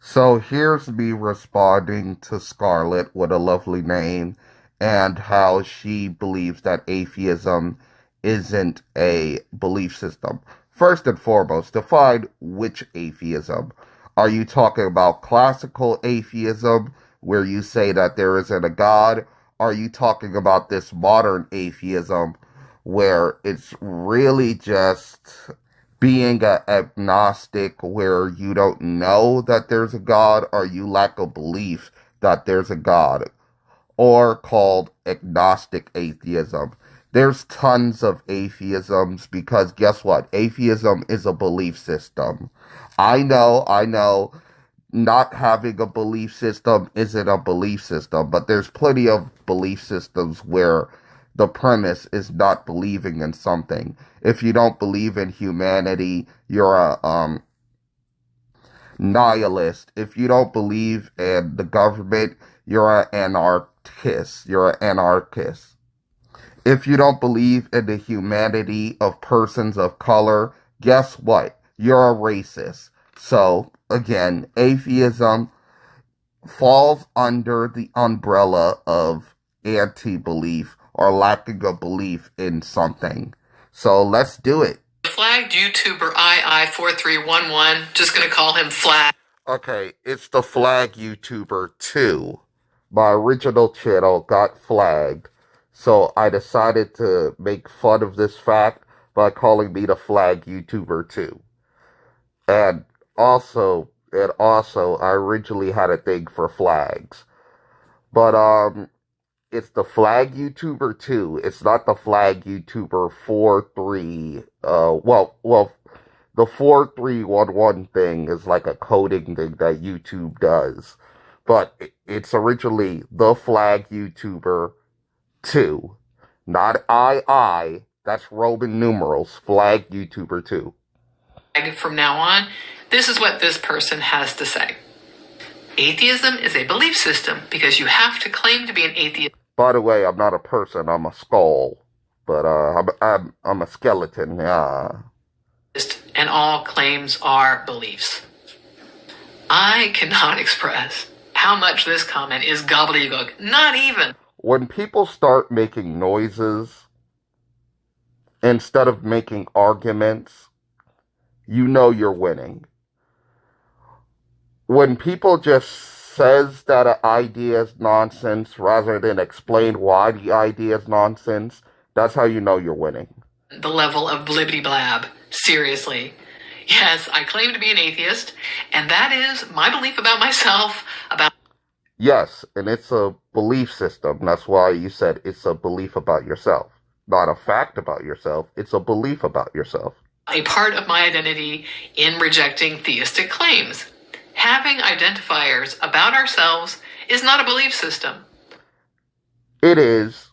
So here's me responding to Scarlet with a lovely name and how she believes that atheism isn't a belief system. First and foremost, define which atheism. Are you talking about classical atheism, where you say that there isn't a God? Are you talking about this modern atheism, where it's really just being a agnostic where you don't know that there's a God or you lack a belief that there's a God, or called agnostic atheism? There's tons of atheisms because guess what? Atheism is a belief system. I know, not having a belief system isn't a belief system, but there's plenty of belief systems where the premise is not believing in something. If you don't believe in humanity, you're a nihilist. If you don't believe in the government, you're an anarchist. You're an anarchist. If you don't believe in the humanity of persons of color, guess what? You're a racist. So, again, atheism falls under the umbrella of anti-belief or lacking a belief in something. So let's do it. Flagged YouTuber II4311, just gonna call him Flag. Okay, it's the Flag YouTuber 2. My original channel got flagged, so I decided to make fun of this fact by calling me the Flag YouTuber 2. And also, I originally had a thing for flags. But, it's the Flag YouTuber 2. It's not the Flag YouTuber 43. The 4311 thing is like a coding thing that YouTube does. But it's originally the Flag YouTuber 2. Not II. That's Roman numerals. Flag YouTuber 2. From now on, this is what this person has to say. Atheism is a belief system because you have to claim to be an atheist. By the way, I'm not a person. I'm a skull. But I'm a skeleton. And all claims are beliefs. I cannot express how much this comment is gobbledygook. Not even. When people start making noises instead of making arguments, you know you're winning. When people just says that an idea is nonsense rather than explain why the idea is nonsense, that's how you know you're winning. The level of blibbity blab. Seriously. Yes, I claim to be an atheist, and that is my belief about myself, about... Yes, and it's a belief system. That's why you said it's a belief about yourself. Not a fact about yourself, it's a belief about yourself. A part of my identity in rejecting theistic claims. Having identifiers about ourselves is not a belief system. It is,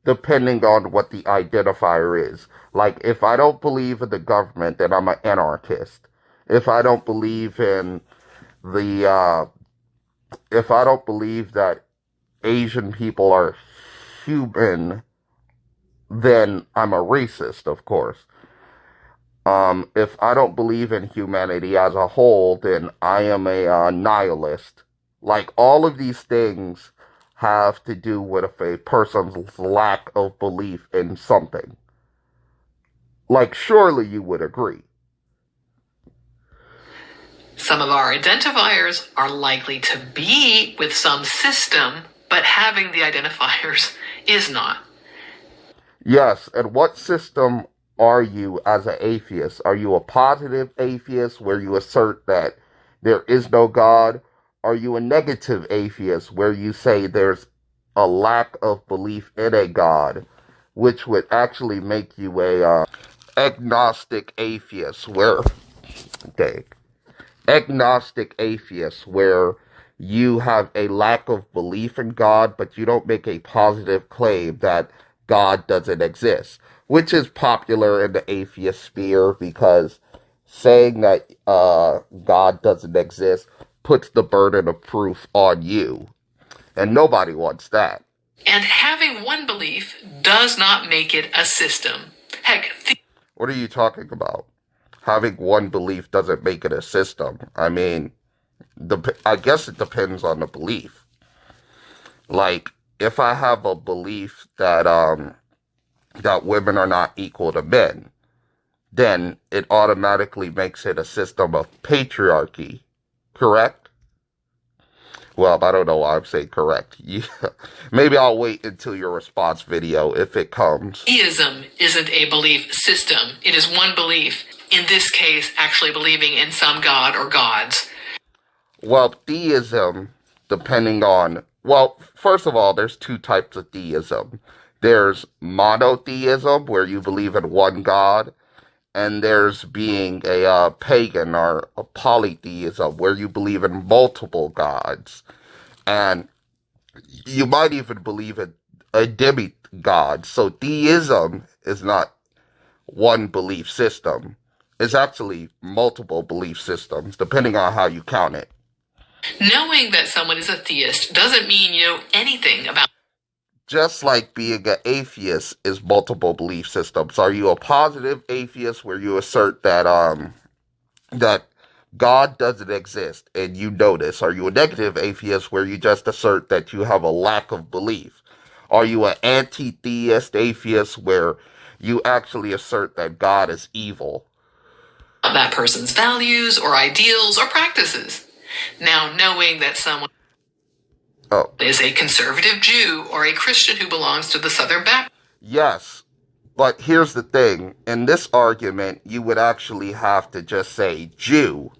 depending on what the identifier is. Like, if I don't believe in the government, then I'm an anarchist. If I don't believe in if I don't believe that Asian people are human, then I'm a racist, of course. If I don't believe in humanity as a whole, then I am a nihilist. Like, all of these things have to do with a person's lack of belief in something. Like, surely you would agree. Some of our identifiers are likely to be with some system, but having the identifiers is not. Yes, and what system are you as an atheist? Are you a positive atheist where you assert that there is no God? Are you a negative atheist where you say there's a lack of belief in a God, which would actually make you a agnostic atheist where you have a lack of belief in God, but you don't make a positive claim that God doesn't exist, which is popular in the atheist sphere because saying that God doesn't exist puts the burden of proof on you, and nobody wants that. And having one belief does not make it a system. Heck, what are you talking about? Having one belief doesn't make it a system. I mean, I guess it depends on the belief. Like, if I have a belief that women are not equal to men, then it automatically makes it a system of patriarchy, correct? Well, I don't know why I'm saying correct. Yeah. Maybe I'll wait until your response video if it comes. Theism isn't a belief system. It is one belief. In this case, actually believing in some god or gods. Well, theism, depending on... Well, first of all, there's two types of theism. There's monotheism, where you believe in one god, and there's being a pagan or a polytheism, where you believe in multiple gods. And you might even believe in a demigod. So theism is not one belief system. It's actually multiple belief systems, depending on how you count it. Knowing that someone is a theist doesn't mean you know anything about... Just like being an atheist is multiple belief systems. Are you a positive atheist where you assert that God doesn't exist and you know this? Are you a negative atheist where you just assert that you have a lack of belief? Are you an anti-theist atheist where you actually assert that God is evil? That person's values or ideals or practices. Now, knowing that someone is a conservative Jew or a Christian who belongs to the Southern Baptist. Yes, but here's the thing. In this argument, you would actually have to just say Jew.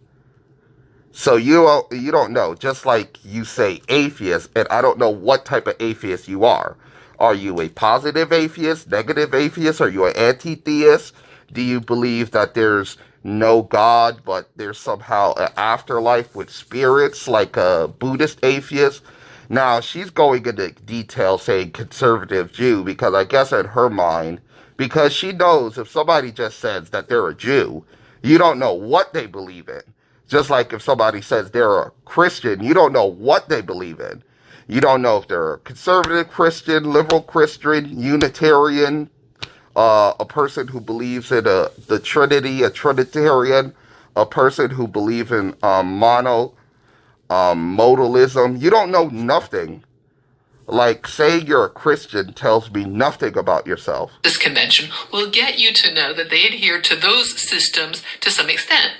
So you don't know. Just like you say atheist, and I don't know what type of atheist you are. Are you a positive atheist, negative atheist? Are you an anti-theist? Do you believe that there's no God, but there's somehow an afterlife with spirits, like a Buddhist atheist? Now, she's going into detail saying conservative Jew, because I guess in her mind, because she knows if somebody just says that they're a Jew, you don't know what they believe in. Just like if somebody says they're a Christian, you don't know what they believe in. You don't know if they're a conservative Christian, liberal Christian, Unitarian, a person who believes in the Trinity, a Trinitarian, a person who believes in modalism. You don't know nothing. Like, saying you're a Christian tells me nothing about yourself. This convention will get you to know that they adhere to those systems to some extent.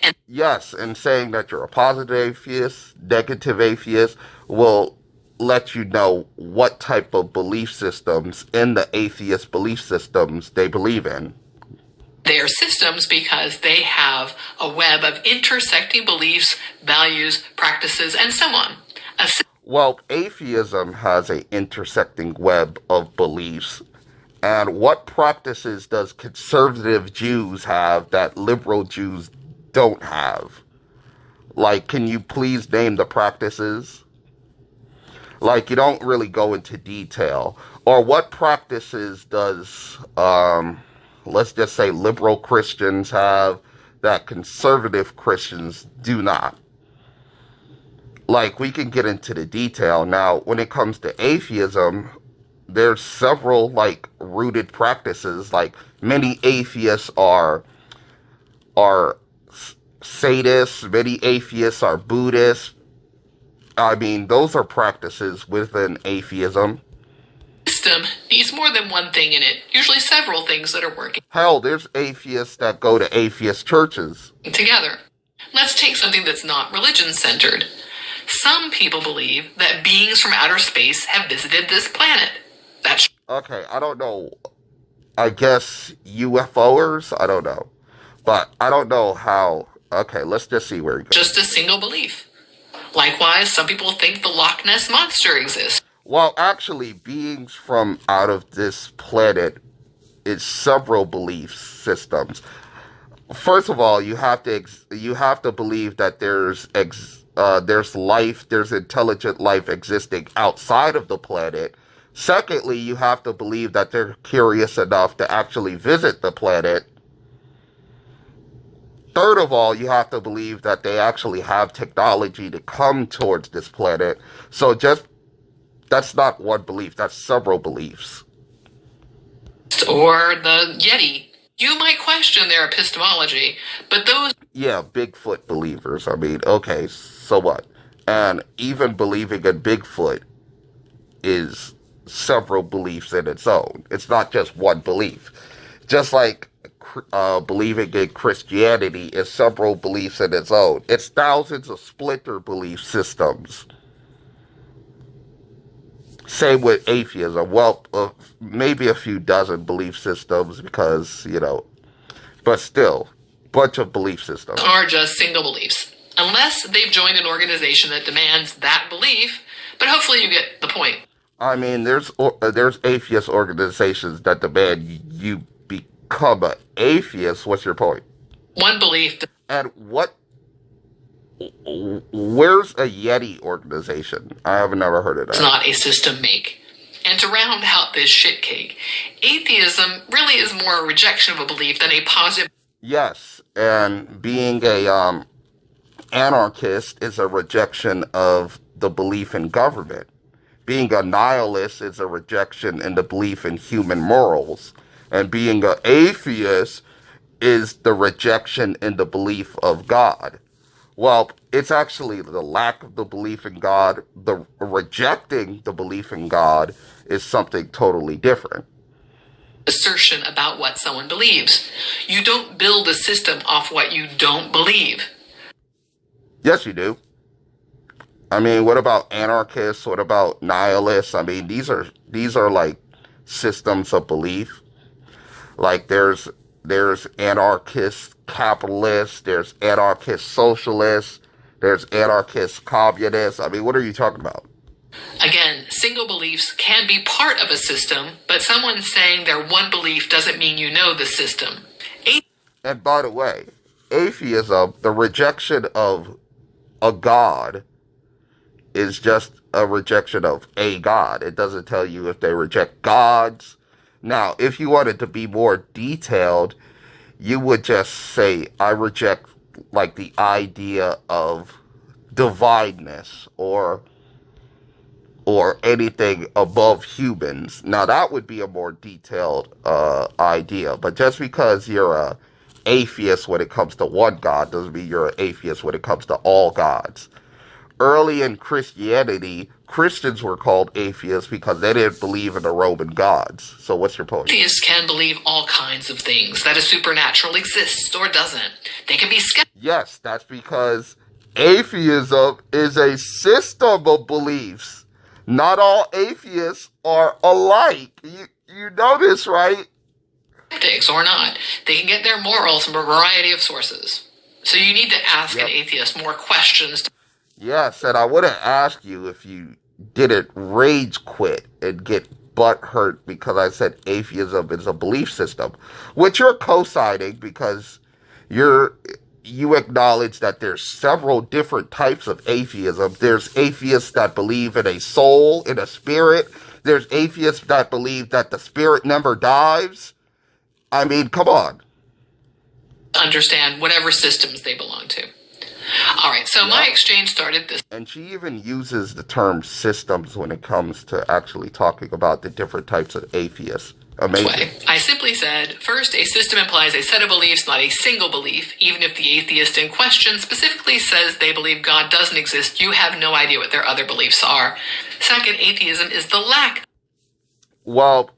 And yes, and saying that you're a positive atheist, negative atheist, will let you know what type of belief systems in the atheist belief systems they believe in. They are systems because they have a web of intersecting beliefs, values, practices, and so on. Well, atheism has an intersecting web of beliefs. And what practices does conservative Jews have that liberal Jews don't have? Like, can you please name the practices? Like, you don't really go into detail. Or what practices does, let's just say, liberal Christians have that conservative Christians do not? Like, we can get into the detail. Now, when it comes to atheism, there's several, like, rooted practices. Like, many atheists are sadists, many atheists are Buddhists. I mean, those are practices within atheism. System needs more than one thing in it, usually several things that are working. Hell, there's atheists that go to atheist churches. Together. Let's take something that's not religion-centered. Some people believe that beings from outer space have visited this planet. That's okay, I don't know. I guess UFOers? I don't know. But I don't know how... Okay, let's just see where it goes. Just a single belief. Likewise, some people think the Loch Ness Monster exists. Well, actually, beings from out of this planet is several belief systems. First of all, you have to believe that there's life, there's intelligent life existing outside of the planet. Secondly, you have to believe that they're curious enough to actually visit the planet. Third of all, you have to believe that they actually have technology to come towards this planet. So that's not one belief, that's several beliefs. Or the Yeti. You might question their epistemology, but those... Yeah, Bigfoot believers. I mean, okay, So what? And even believing in Bigfoot is several beliefs in its own. It's not just one belief. Just like believing in Christianity is several beliefs in its own. It's thousands of splinter belief systems. Same with atheism. Well, maybe a few dozen belief systems because, but still, bunch of belief systems. Are just single beliefs. Unless they've joined an organization that demands that belief, but hopefully you get the point. I mean, there's atheist organizations that demand you become an atheist. What's your point? One belief. And where's a Yeti organization? I have never heard of that. It's not a system make. And to round out this shit cake, atheism really is more a rejection of a belief than a positive. Yes, and being a anarchist is a rejection of the belief in government. Being a nihilist is a rejection in the belief in human morals. And being an atheist is the rejection in the belief of God. Well, it's actually the lack of the belief in God. The rejecting the belief in God is something totally different. Assertion about what someone believes. You don't build a system off what you don't believe. Yes, you do. I mean, what about anarchists? What about nihilists? I mean, these are like systems of belief. Like there's anarchist capitalists, there's anarchist socialists, there's anarchist communists. I mean, what are you talking about? Again, single beliefs can be part of a system, but someone saying their one belief doesn't mean you know the system. And by the way, atheism, the rejection of a God, is just a rejection of a God. It doesn't tell you if they reject gods. Now, if you wanted to be more detailed, you would just say, I reject, like, the idea of divineness or anything above humans. Now, that would be a more detailed idea. But just because you're a atheist when it comes to one God doesn't mean you're an atheist when it comes to all gods. Early in Christianity, Christians were called atheists because they didn't believe in the Roman gods. So what's your point? Atheists can believe all kinds of things, that a supernatural exists or doesn't. They can be skeptical. Yes, that's because atheism is a system of beliefs. Not all atheists are alike. You know this, right? Skeptics or not, they can get their morals from a variety of sources. So you need to ask an atheist more questions. Yes, and I wouldn't ask you if you didn't rage quit and get butt hurt because I said atheism is a belief system, which you're co-signing because you acknowledge that there's several different types of atheism. There's atheists that believe in a soul, in a spirit. There's atheists that believe that the spirit never dies. I mean, come on. Understand whatever systems they belong to. All right, so my exchange started this. And she even uses the term systems when it comes to actually talking about the different types of atheists. Amazing. Way. I simply said, first, a system implies a set of beliefs, not a single belief. Even if the atheist in question specifically says they believe God doesn't exist, you have no idea what their other beliefs are. Second, atheism is the lack. Well,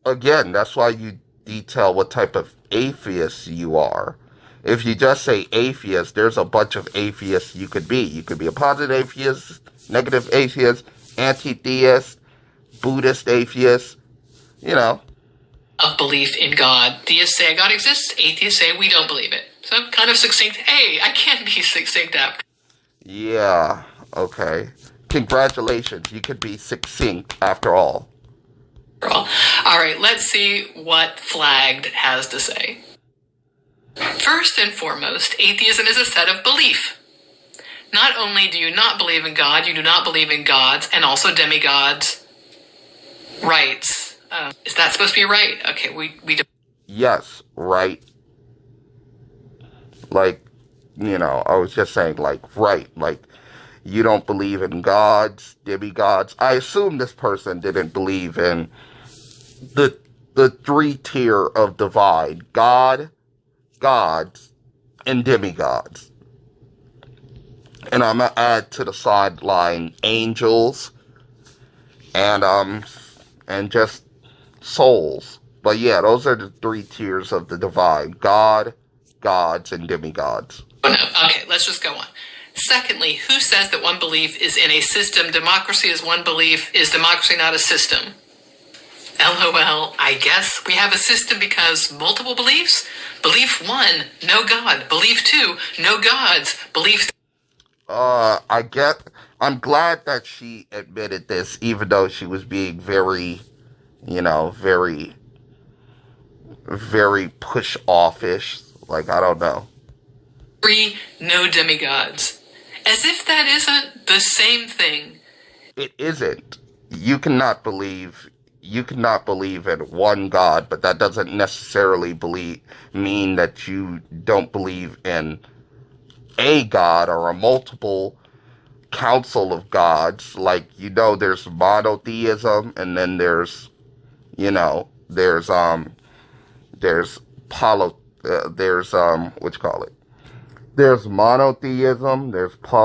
again, that's why you detail what type of atheist you are. If you just say atheist, there's a bunch of atheists you could be. You could be a positive atheist, negative atheist, anti-theist, Buddhist atheist, Of belief in God. Theists say God exists, atheists say we don't believe it. So kind of succinct. Hey, I can't be succinct after. Yeah, okay. Congratulations, you could be succinct after all. All right, let's see what Flagged has to say. First and foremost, atheism is a set of belief. Not only do you not believe in God, you do not believe in gods and also demigods' rights. Is that supposed to be right? Okay, we do. Yes, right. Like, I was just saying, right. Like, you don't believe in gods, demigods. I assume this person didn't believe in the three tier of divide. God, gods, and demigods. And I'm gonna add to the sideline angels and just souls. But yeah, those are the three tiers of the divine: God, gods, and demigods. Oh, no. Okay, let's just go on. Secondly, who says that one belief is in a system? Democracy is one belief. Is democracy not a system? LOL, I guess we have a system because multiple beliefs? Belief 1, no God. Belief 2, no gods. Belief... I'm glad that she admitted this, even though she was being very, very, very push-offish. Like, I don't know. 3, no demigods. As if that isn't the same thing. It isn't. You cannot believe in one God, but that doesn't necessarily mean that you don't believe in a God or a multiple council of gods. Like, there's monotheism, and then there's there's monotheism, there's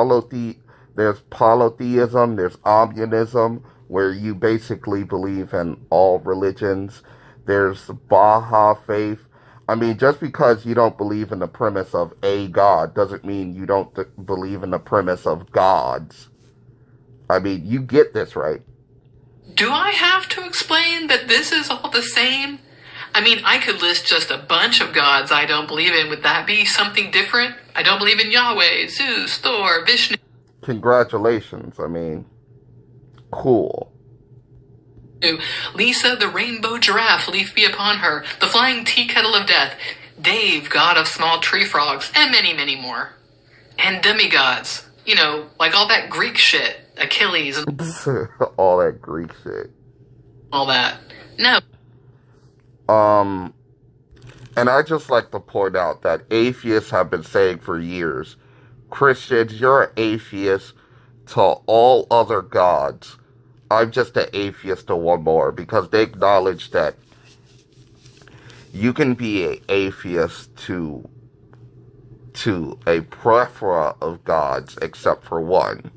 polytheism, there's omnism, where you basically believe in all religions. There's Baha'i faith. I mean, just because you don't believe in the premise of a God doesn't mean you don't believe in the premise of gods. I mean, you get this, right? Do I have to explain that this is all the same? I mean, I could list just a bunch of gods I don't believe in. Would that be something different? I don't believe in Yahweh, Zeus, Thor, Vishnu. Congratulations. I mean, cool. Lisa, the rainbow giraffe, leaf be upon her. The flying tea kettle of death. Dave, god of small tree frogs. And many, many more. And demigods. Like all that Greek shit. Achilles. And all that Greek shit. All that. No. And I just like to point out that atheists have been saying for years, Christians, you're an atheist to all other gods. I'm just an atheist to one more, because they acknowledge that you can be an atheist to a plethora of gods except for one.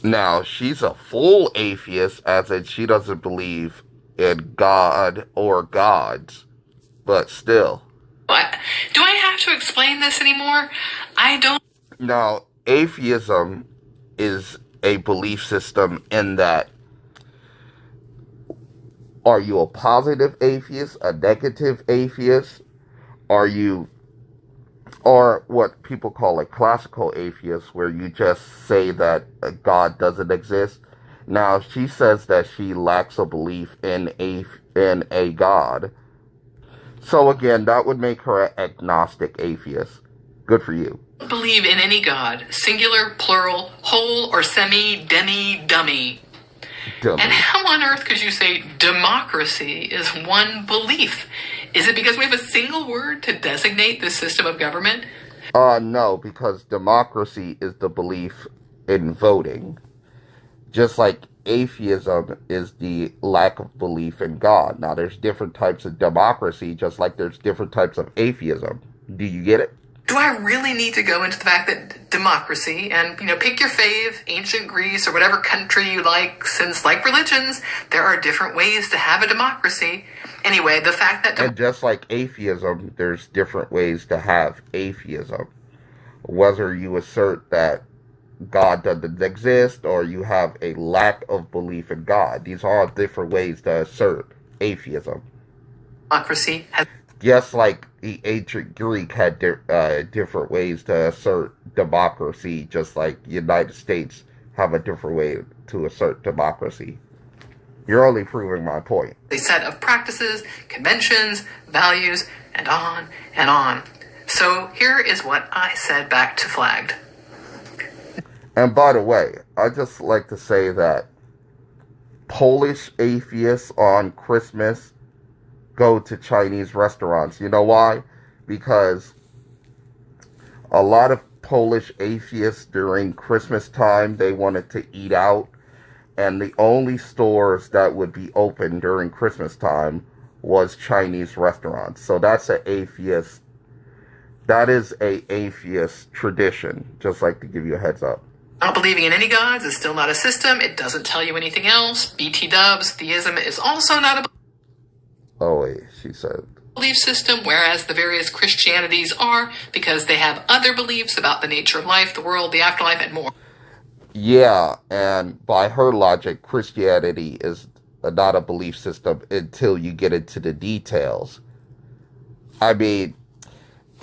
Now, she's a full atheist, as in she doesn't believe in God or gods, but still. What? Do I have to explain this anymore? I don't... Now, atheism is a belief system in that, are you a positive atheist, a negative atheist? Or what people call a classical atheist, where you just say that God doesn't exist? Now, she says that she lacks a belief in a God. So again, that would make her an agnostic atheist. Good for you. Believe in any God, singular, plural, whole, or semi, demi, dummy. And how on earth could you say democracy is one belief? Is it because we have a single word to designate this system of government? No, because democracy is the belief in voting. Just like atheism is the lack of belief in God. Now, there's different types of democracy, just like there's different types of atheism. Do you get it? Do I really need to go into the fact that democracy, and, pick your fave, ancient Greece or whatever country you like, since, like religions, there are different ways to have a democracy. Anyway, the fact that... And just like atheism, there's different ways to have atheism. Whether you assert that God doesn't exist, or you have a lack of belief in God. These are all different ways to assert atheism. Democracy has... Just like the ancient Greek had different ways to assert democracy, just like the United States have a different way to assert democracy. You're only proving my point. A set of practices, conventions, values, and on and on. So here is what I said back to Flagged. And by the way, I just like to say that Polish atheists on Christmas go to Chinese restaurants. You know why? Because a lot of Polish atheists during Christmas time, they wanted to eat out, and the only stores that would be open during Christmas time was Chinese restaurants. So that's an atheist That is a atheist tradition, just like to give you a heads up. Not believing in any gods is still not a system. It doesn't tell you anything else. BT dubs, theism is also not a Oh, wait, she said. belief system, whereas the various Christianities are, because they have other beliefs about the nature of life, the world, the afterlife, and more. Yeah, and by her logic, Christianity is not a belief system until you get into the details. I mean,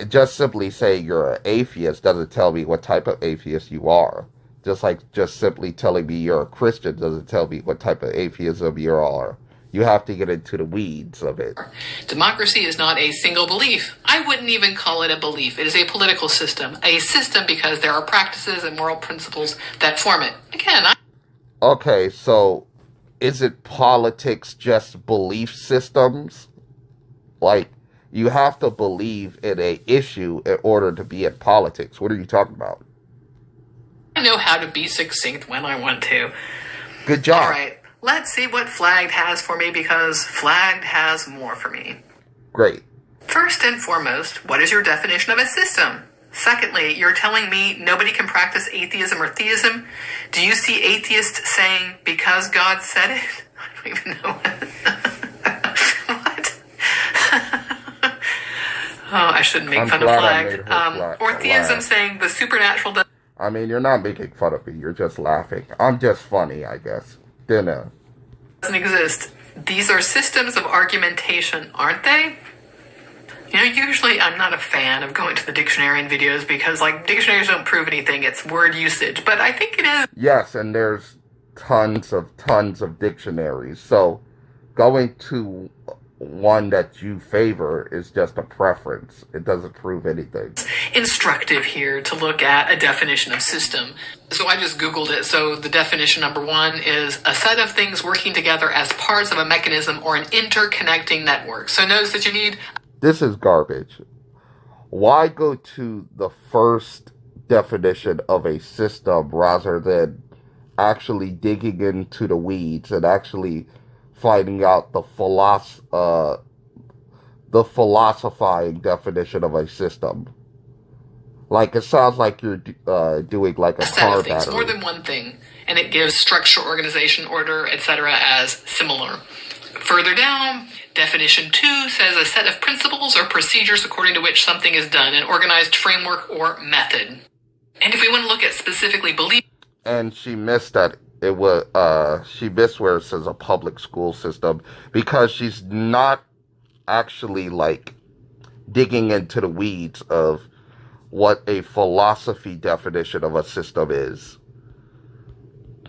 just simply saying you're an atheist doesn't tell me what type of atheist you are. Just like just simply telling me you're a Christian doesn't tell me what type of atheism you are. You have to get into the weeds of it. Democracy is not a single belief. I wouldn't even call it a belief. It is a political system. A system because there are practices and moral principles that form it. Again, Okay, so is it politics just belief systems? Like, you have to believe in a issue in order to be in politics. What are you talking about? I know how to be succinct when I want to. Good job. All right, let's see what Flagged has for me, because Flagged has more for me. Great. First and foremost, what is your definition of a system? Secondly, you're telling me nobody can practice atheism or theism? Do you see atheists saying, because God said it? I don't even know what. Oh, I shouldn't make fun of Flagged. Or theism saying the supernatural does. I mean, you're not making fun of me. You're just laughing. I'm just funny, I guess. Dinner. Doesn't exist. These are systems of argumentation, aren't they? You know, usually I'm not a fan of going to the dictionary and videos because, like, dictionaries don't prove anything. It's word usage. But I think it is. Yes, and there's tons of dictionaries. So going to one that you favor is just a preference. It doesn't prove anything. Instructive here to look at a definition of system. So I just Googled it. So the definition number one is a set of things working together as parts of a mechanism or an interconnecting network. So notice that you need... This is garbage. Why go to the first definition of a system rather than actually digging into the weeds and actually finding out the philosophizing definition of a system? Like, it sounds like you're doing like a car battery. More than one thing, and it gives structure, organization, order, etc. as similar. Further down, definition 2 says a set of principles or procedures according to which something is done, an organized framework or method. And if we want to look at specifically belief... And she missed that it was, she missed where it says a public school system, because she's not actually, like, digging into the weeds of what a philosophy definition of a system is.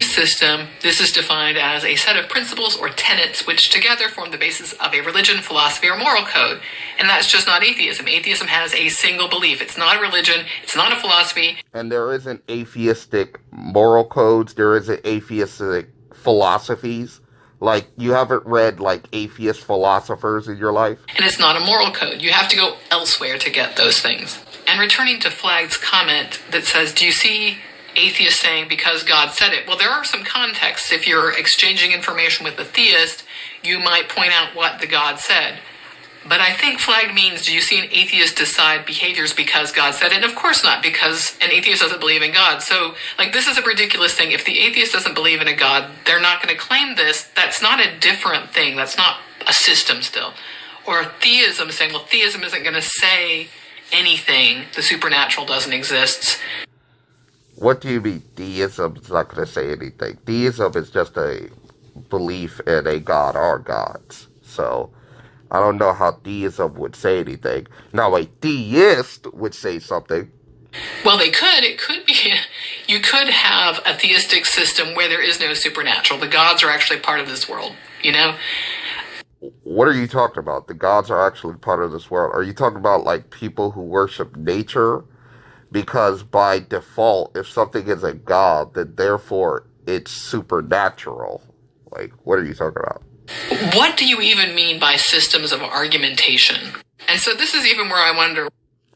System, this is defined as a set of principles or tenets which together form the basis of a religion, philosophy, or moral code. And that's just not atheism. Atheism has a single belief. It's not a religion. It's not a philosophy. And there isn't atheistic moral codes. There isn't atheistic philosophies. Like, you haven't read, like, atheist philosophers in your life. And it's not a moral code. You have to go elsewhere to get those things. And returning to Flagged's comment that says, do you see atheists saying because God said it? Well, there are some contexts. If you're exchanging information with a theist, you might point out what the God said. But I think Flagged means, do you see an atheist decide behaviors because God said it? And of course not, because an atheist doesn't believe in God. So, like, this is a ridiculous thing. If the atheist doesn't believe in a God, they're not going to claim this. That's not a different thing. That's not a system still. Or theism saying, well, theism isn't going to say anything. The supernatural doesn't exist. What do you mean deism is not going to say anything? Deism is just a belief in a god or gods. So, I don't know how deism would say anything. Now, a theist would say something. Well, they could. It could be. You could have a theistic system where there is no supernatural. The gods are actually part of this world, you know? What are you talking about? The gods are actually part of this world. Are you talking about, like, people who worship nature? Because by default, if something is a god, then therefore it's supernatural. Like, what are you talking about? What do you even mean by systems of argumentation? And so this is even where I wonder...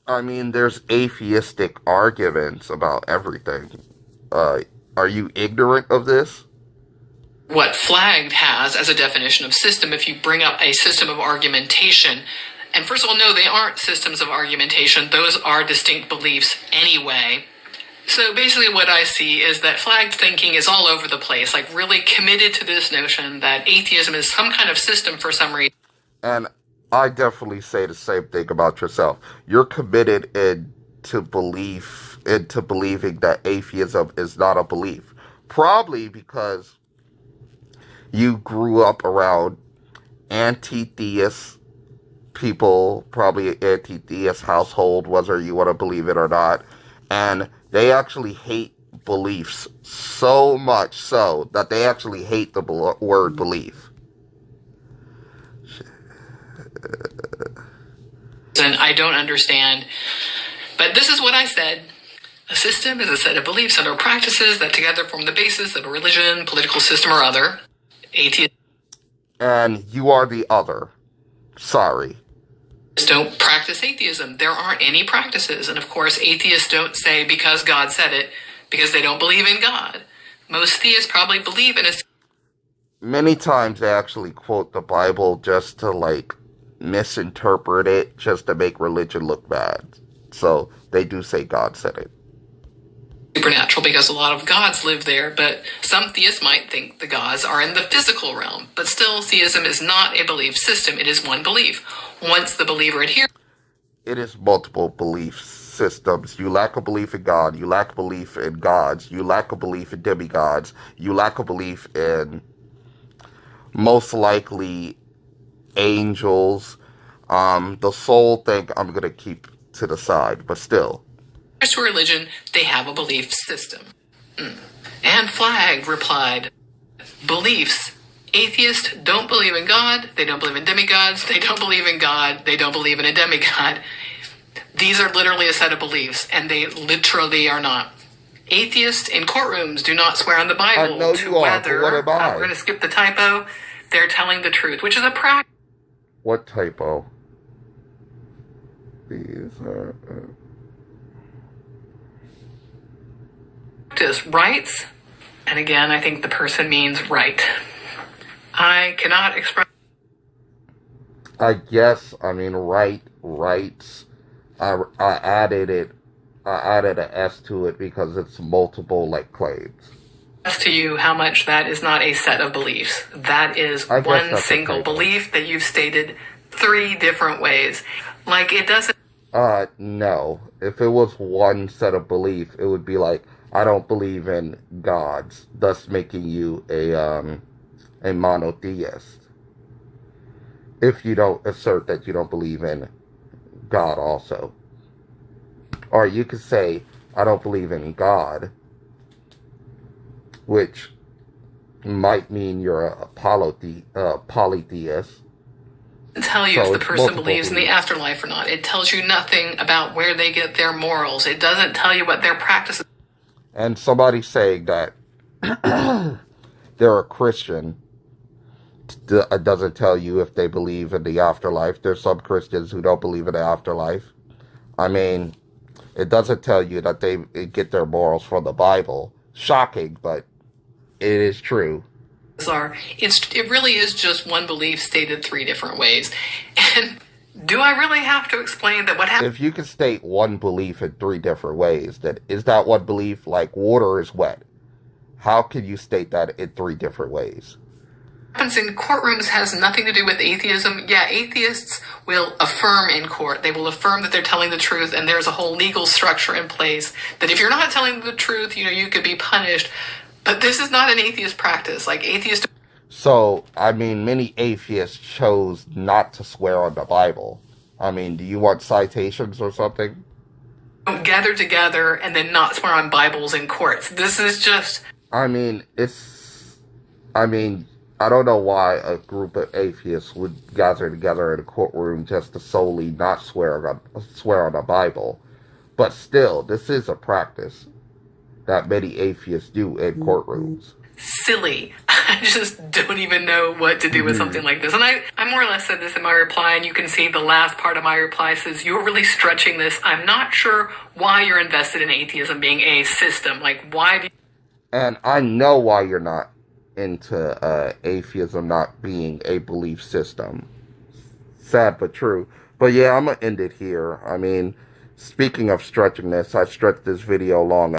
I mean, there's atheistic arguments about everything. Are you ignorant of this? What Flagged has as a definition of system, if you bring up a system of argumentation, And first of all, no, they aren't systems of argumentation. Those are distinct beliefs anyway. So basically what I see is that flagged thinking is all over the place, like really committed to this notion that atheism is some kind of system for some reason. And I definitely say the same thing about yourself. You're committed into believing that atheism is not a belief. Probably because you grew up around anti-theist people, probably an anti-theist household, whether you want to believe it or not. And they actually hate beliefs so much so that they actually hate the word belief. And I don't understand. But this is what I said. A system is a set of beliefs and or practices that together form the basis of a religion, political system, or other. Atheists And you are the other. Sorry. don't practice atheism. There aren't any practices. And of course, atheists don't say because God said it, because they don't believe in God. Most theists probably believe in a... Many times they actually quote the Bible just to, like, misinterpret it, just to make religion look bad. So they do say God said it. Supernatural, because a lot of gods live there, but some theists might think the gods are in the physical realm. But still, theism is not a belief system. It is one belief. Once the believer adheres... It is multiple belief systems. You lack a belief in God. You lack a belief in gods. You lack a belief in demigods. You lack a belief in, most likely, angels. The soul thing I'm going to keep to the side, but still. To religion, they have a belief system. And Flagg replied, beliefs. Atheists don't believe in God, they don't believe in demigods, they don't believe in God, they don't believe in a demigod. These are literally a set of beliefs, and they literally are not. Atheists in courtrooms do not swear on the Bible I know to you are, whether, but what am I? we're going to skip the typo, they're telling the truth, which is a practice. What typo? These are... Rights, and again, I think the person means right. I cannot express... I guess, I mean, rights. I added an S to it because it's multiple, like, claims. To you how much that is not a set of beliefs. That is one single belief that you've stated 3 different ways. Like, it doesn't... No. If it was one set of belief, it would be like, I don't believe in gods, thus making you a monotheist. If you don't assert that you don't believe in God also. Or you could say, I don't believe in God, which might mean you're a polytheist. Tell you if the person believes in the afterlife or not. It tells you nothing about where they get their morals. It doesn't tell you what their practices. And somebody saying that they're a Christian doesn't tell you if they believe in the afterlife. There's some Christians who don't believe in the afterlife. I mean, it doesn't tell you that they get their morals from the Bible. Shocking, but it is true. It really is just one belief stated 3 different ways. And do I really have to explain that what happens... If you can state one belief in 3 different ways, then is that one belief like water is wet? How can you state that in 3 different ways? What happens in courtrooms has nothing to do with atheism. Yeah, atheists will affirm in court. They will affirm that they're telling the truth, and there's a whole legal structure in place that if you're not telling the truth, you could be punished. But this is not an atheist practice. Like, atheists... So, I mean, many atheists chose not to swear on the Bible. I mean, do you want citations or something? Don't gather together and then not swear on Bibles in courts. This is just... I don't know why a group of atheists would gather together in a courtroom just to solely not swear on the Bible. But still, this is a practice that many atheists do in courtrooms. Silly. I just don't even know what to do with something like this. And I more or less said this in my reply, and you can see the last part of my reply says, you're really stretching this. I'm not sure why you're invested in atheism being a system. Like, why do you... And I know why you're not into atheism not being a belief system. Sad but true. But yeah, I'm going to end it here. I mean, speaking of stretching this, I stretched this video long